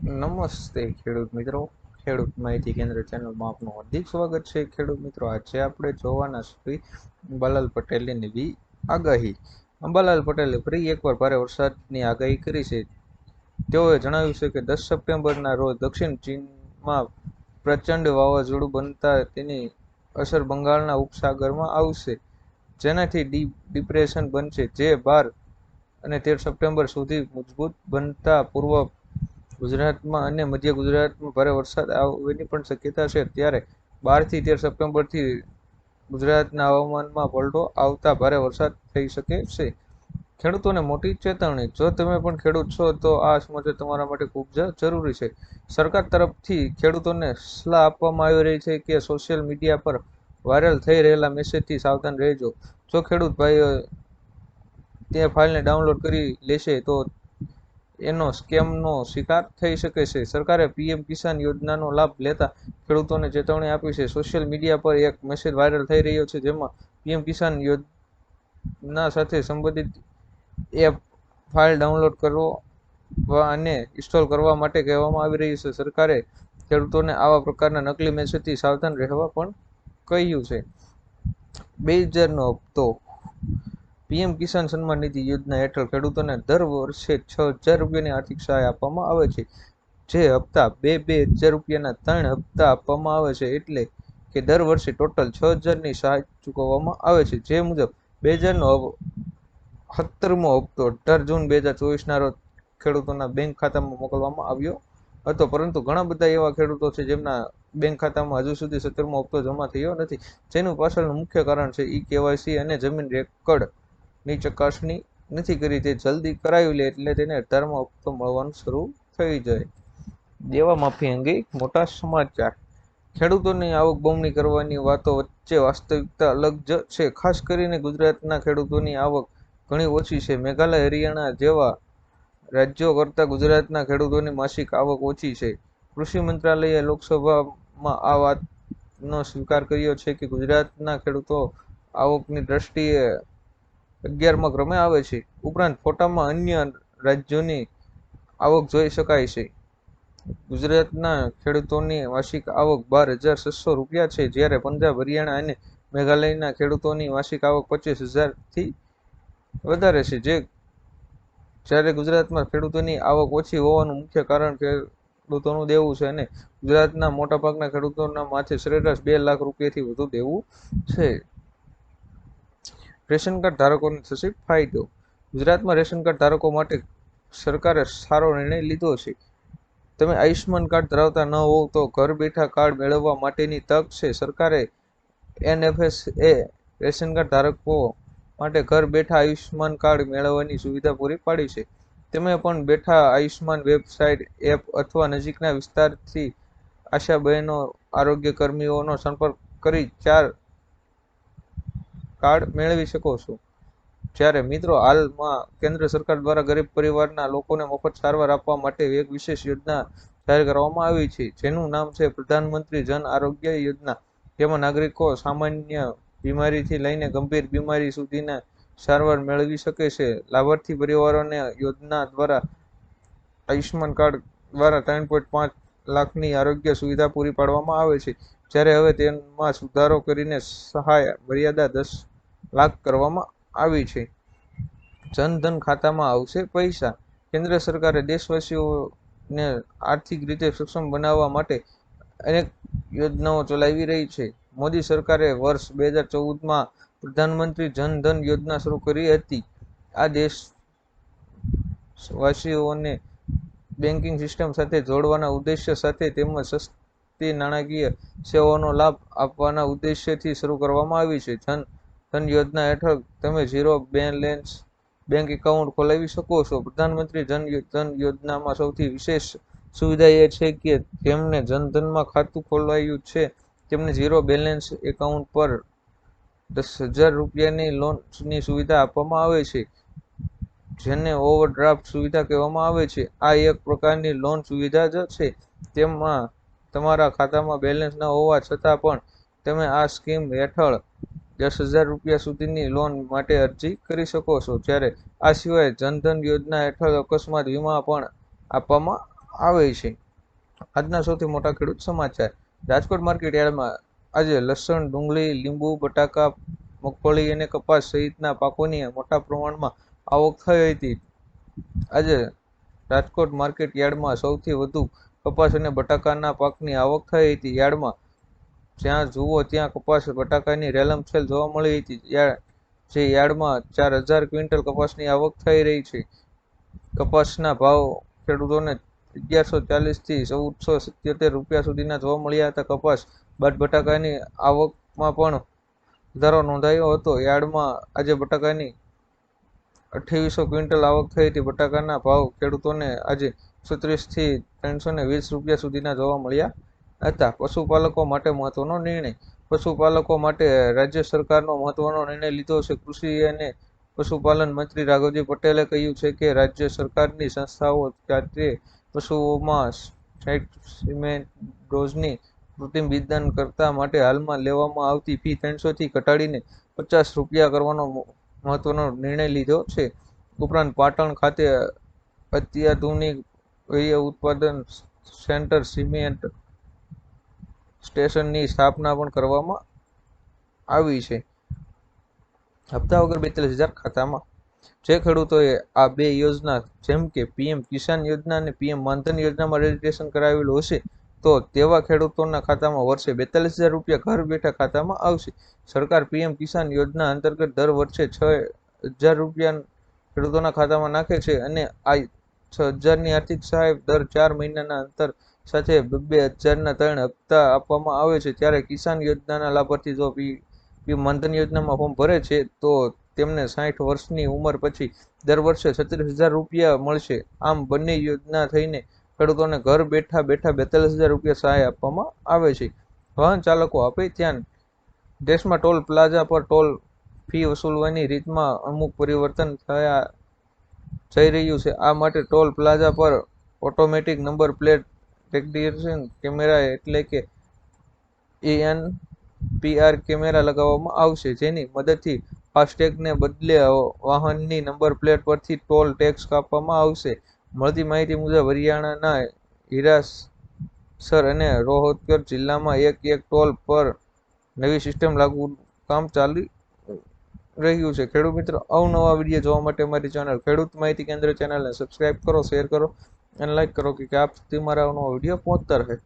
નમસ્તે ખેડૂત મિત્રો, ખેડૂત માહિતી કેન્દ્ર ચેનલમાં આપનું હાર્દિક સ્વાગત છે. ખેડૂત મિત્રો, આજે આપણે જોવાના શ્રી અંબાલાલ પટેલની નવી આગાહી. અંબાલાલ પટેલે ફરી એકવાર ભારે વરસાદની આગાહી કરી છે. તેઓએ જણાવ્યું છે કે 10 સપ્ટેમ્બરના રોજ દક્ષિણ ચીનમાં પ્રચંડ વાવાઝોડું બનતા તેની અસર બંગાળના ઉપસાગરમાં આવશે, જેનાથી ડિપ્રેશન બનશે, જે 12 અને 13 સપ્ટેમ્બર સુધી મજબૂત બનતા પૂર્વ ગુજરાતમાં અને મધ્ય ગુજરાતમાં ભારે વરસાદ આવવાની પણ શક્યતા છે. ત્યારે 12 થી 13 સપ્ટેમ્બરથી ગુજરાતના હવામાનમાં પલટો આવતા ભારે વરસાદ થઈ શકે છે. ખેડૂતોને મોટી ચેતવણી. જો તમે પણ ખેડૂત છો તો આ સમાચાર તમારા માટે ખૂબ જ જરૂરી છે. સરકાર તરફથી ખેડૂતોને સલાહ આપવામાં આવી રહી છે કે સોશિયલ મીડિયા પર વાયરલ થઈ રહેલા મેસેજથી સાવધાન રહેજો. જો ખેડૂત ભાઈઓ તે ફાઇલને ડાઉનલોડ કરી લેશે તો એનો સ્કેમનો શિકાર થઈ શકે છે. સરકારે પીએમ કિસાન યોજનાનો લાભ લેતા ખેડૂતોને ચેતવણી આપી છે. સોશિયલ મીડિયા પર એક મેસેજ વાયરલ થઈ રહ્યો છે, જેમાં પીએમ કિસાન યોજના સાથે સંબંધિત એપ ફાઇલ ડાઉનલોડ કરવા અને ઇન્સ્ટોલ કરવા માટે કહેવામાં આવી રહ્યું છે. સરકારે ખેડૂતોને આવા પ્રકારના નકલી મેસેજથી સાવધાન રહેવા પણ કહ્યું છે. 2000નો હપ્તો. પીએમ કિસાન સન્માન નિધિ યોજના હેઠળ ખેડૂતોને દર વર્ષે 6000 રૂપિયાની આર્થિક સહાય આપવામાં આવે છે. જે હપ્તા 2,000 રૂપિયાના 3 હપ્તા આપવામાં આવે છે, એટલે કે દર વર્ષે ટોટલ 6000ની સહાય ચૂકવવામાં આવે છે. જે મુજબ 2000નો 17મો હપ્તો 18 જૂન 2024ના રોજ ખેડૂતોના બેંક ખાતામાં મોકલવામાં આવ્યો હતો, પરંતુ ઘણા બધા એવા ખેડૂતો છે જેમના બેંક ખાતામાં હજુ સુધી 17મો હપ્તો જમા થયો નથી, જેનું પાછળનું મુખ્ય કારણ છે ઈ-કેવાયસી અને જમીન રેકર્ડની ચકાસણી નથી કરી. તે જલ્દી કરાવી લે એટલે તેને 18મો હપ્તો મળવાનું શરૂ થઈ જાય. દેવા માફી અંગે મોટા સમાચાર. ખેડૂતોની આવક બમણી કરવાની વાતો વચ્ચે વાસ્તવિકતા અલગ જ છે. ખાસ કરીને ગુજરાતના ખેડૂતોની આવક ઘણી ઓછી છે. મેઘાલય, હરિયાણા જેવા રાજ્યો કરતાં ગુજરાતના ખેડૂતોની માસિક આવક ઓછી છે. કૃષિ મંત્રાલયે લોકસભામાં આ વાતનો સ્વીકાર કર્યો છે કે ગુજરાતના ખેડૂતો આવકની દ્રષ્ટિએ 11મા ક્રમે આવે છે. ઉપરાંત ફોટામાં અન્ય રાજ્યોની આવક જોઈ શકાય છે. ગુજરાતના ખેડૂતોની માસિક આવક 12,600 રૂપિયા છે, જ્યારે પંજાબ, હરિયાણા અને મેઘાલયના ખેડૂતોની માસિક આવક 25,000થી વધારે છે. જ્યારે ગુજરાતમાં ખેડૂતોની આવક ઓછી હોવાનું મુખ્ય કારણ ખેડૂતોનું દેવું છે અને ગુજરાતના મોટાભાગના ખેડૂતોના માથે સરેરાશ 2 લાખ રૂપિયાથી વધુ દેવું છે. રેશન કાર્ડ ધારકોને થશે ફાયદો. ગુજરાતમાં રેશન કાર્ડ ધારકો માટે સરકારે સારો નિર્ણય લીધો છે. તમે આયુષ્યમાન કાર્ડ ધરાવતા ન હોવ તો ઘર બેઠા કાર્ડ મેળવવા માટેની તક છે. સરકારે એનએફએસએ રેશન કાર્ડ ધારકો માટે ઘર બેઠા આયુષ્યમાન કાર્ડ મેળવવાની સુવિધા પૂરી પાડી છે. તમે પણ બેઠા આયુષ્યમાન વેબસાઇટ, એપ અથવા નજીકના વિસ્તારથી આશા બહેનો, આરોગ્ય કર્મીઓનો સંપર્ક કરી 4 કાર્ડ મેળવી શકો છો. જ્યારે મિત્રો, હાલમાં કેન્દ્ર સરકાર દ્વારા ગરીબ પરિવારના લોકોને મફત સારવાર આપવા માટે એક વિશેષ યોજના જાહેર કરવામાં આવી છે, જેનું નામ છે પ્રધાનમંત્રી જન આરોગ્ય યોજના. જેમાં નાગરિકો સામાન્ય બીમારીથી લઈને ગંભીર બીમારી સુધીના સારવાર મેળવી શકે છે. લાભાર્થી પરિવારોને યોજના દ્વારા આયુષ્યમાન કાર્ડ દ્વારા 3.5 લાખની આરોગ્ય સુવિધા પૂરી પાડવામાં આવે છે, જ્યારે હવે તેમાં સુધારો કરીને સહાય મર્યાદા 10 લાખ કરવામાં આવી છે. જનધન ખાતામાં આવશે પૈસા. કેન્દ્ર સરકારે દેશવાસીઓને આર્થિક રીતે સક્ષમ બનાવવા માટે અનેક યોજનાઓ ચલાવી રહી છે. મોદી સરકારે વર્ષ 2014માં પ્રધાનમંત્રી જન ધન યોજના શરૂ કરી હતી. આ દેશવાસીઓને બેન્કિંગ સિસ્ટમ સાથે જોડવાના ઉદ્દેશ્ય સાથે તેમજ સસ્તી નાણાકીય સેવાઓનો લાભ આપવાના ઉદ્દેશ્યથી શરૂ કરવામાં આવી છે. જન ધન યોજના હેઠળ તમે ઝીરો બેલેન્સ બેંક એકાઉન્ટ ખોલાવી શકો છો. પ્રધાનમંત્રી જન ધન યોજનામાં સૌથી વિશેષ સુવિધા એ છે કે જેમને જનધનમાં ખાતું ખોલાવ્યું છે તેમને ઝીરો બેલેન્સ એકાઉન્ટ પર 10,000 રૂપિયાની લોનની સુવિધા આપવામાં આવે છે, જેને ઓવરડ્રાફ્ટ સુવિધા કહેવામાં આવે છે. આ એક પ્રકારની લોન સુવિધા જ છે. તેમાં તમારા ખાતામાં બેલેન્સ ન હોવા છતાં પણ તમે આ સ્કીમ હેઠળ 10,000 રૂપિયા સુધીની લોન માટે અરજી કરી શકો છો. જ્યારે આ સિવાય જનધન યોજના હેઠળ અકસ્માત વીમા પણ આપવામાં આવે છે। આજના સૌથી મોટા ખેડૂત સમાચાર। રાજકોટ માર્કેટ યાર્ડમાં આજે લસણ, ડુંગળી, લીંબુ, બટાકા, મગફળી અને કપાસ સહિતના પાકોની મોટા પ્રમાણમાં આવક થઈ હતી। આજે રાજકોટ માર્કેટ યાર્ડમાં સૌથી વધુ કપાસ અને બટાકાના પાકની આવક થઈ હતી। યાર્ડમાં જ્યાં જુઓ ત્યાં કપાસ બટાકાની રેલમછેલ જોવા મળી હતી। જે યાર્ડમાં 4000 ક્વિન્ટલ કપાસની આવક થઈ રહી છે। કપાસના ભાવ ખેડૂતોને 1140 થી 1477 રૂપિયા સુધીના જોવા મળ્યા હતા। કપાસ બાદ બટાકાની આવકમાં પણ વધારો નોંધાયો હતો। યાર્ડમાં આજે બટાકાની 2800 ક્વિન્ટલ આવક થઈ હતી। બટાકાના ભાવ ખેડૂતોને આજે 130 થી 320 રૂપિયા સુધીના જોવા મળ્યા હતા। પશુપાલકો માટે મહત્વનો નિર્ણય। પશુપાલકો માટે રાજ્ય સરકારનો મહત્વનો નિર્ણય લીધો છે। કૃષિ અને પશુપાલન મંત્રી રાઘવજી પટેલે કહ્યું છે કે રાજ્ય સરકારની સંસ્થાઓ ખાતે પશુઓમાં 60 ડોઝની કૃત્રિમ બીજદાન કરતા માટે હાલમાં લેવામાં આવતી ફી 300 થી ઘટાડીને 50 રૂપિયા કરવાનો મહત્વનો નિર્ણય લીધો છે। ઉપરાંત પાટણ ખાતે અત્યાધુનિક વીર્ય ઉત્પાદન સેન્ટર સિમેન્ટ સ્ટેશનની સ્થાપના પણ કરવામાં આવી છે। હપ્તા વગર 42,000 ખાતામાં। જે ખેડૂતોએ આ બે યોજના જેમ કે પીએમ કિસાન યોજના અને પીએમ માનધન યોજનામાં રજીસ્ટ્રેશન કરાવેલું હશે તો તેવા ખેડૂતોના ખાતામાં વર્ષે 42,000 રૂપિયા ઘર બેઠા ખાતામાં આવશે। સરકાર પીએમ કિસાન યોજના અંતર્ગત દર વર્ષે 6,000 રૂપિયા ખેડૂતોના ખાતામાં નાખે છે અને આ 6,000ની આર્થિક સહાય દર 4 મહિનાના અંતર સાથે 2,000ના 3 હપ્તા આપવામાં આવે છે। ત્યારે કિસાન યોજનાના લાભાર્થી જો પીએમ માનધન યોજનામાં ફોર્મ ભરે છે તો તેમને 60 વર્ષની ઉંમર પછી દર વર્ષે 36,000 રૂપિયા મળશે। આમ બંને યોજના થઈને ખેડૂતોને ઘર બેઠા 42,000 રૂપિયા સહાય આપવામાં આવે છે। વાહન ચાલકો આપે ધ્યાન। દેશમાં ટોલ પ્લાઝા પર ટોલ ફી વસૂલવાની રીતમાં અમુક પરિવર્તન જઈ રહ્યું છે। આ માટે ટોલ પ્લાઝા પર automatic number plate recognition camera એટલે કે ANPR કેમેરા લગાવવામાં આવશે, જેની મદદથી ફાસ્ટેગને બદલે વાહનની નંબર પ્લેટ પરથી ટોલ ટેક્સ કાપવામાં આવશે। મળતી માહિતી મુજબ હરિયાણાના હિરાસર અને રોહતક જિલ્લામાં એક ટોલ પર નવી સિસ્ટમ લાગુ કામ ચાલી રહ્યું છે। ખેડૂત મિત્રો, અવનવા વિડીયો જોવા માટે અમારી ચેનલ ખેડૂત માહિતી કેન્દ્ર ચેનલને સબસ્ક્રાઇબ કરો, શેર કરો અને લાઇક કરો કે આપ સુધી મારા અવનવા વિડીયો પહોંચતા રહે।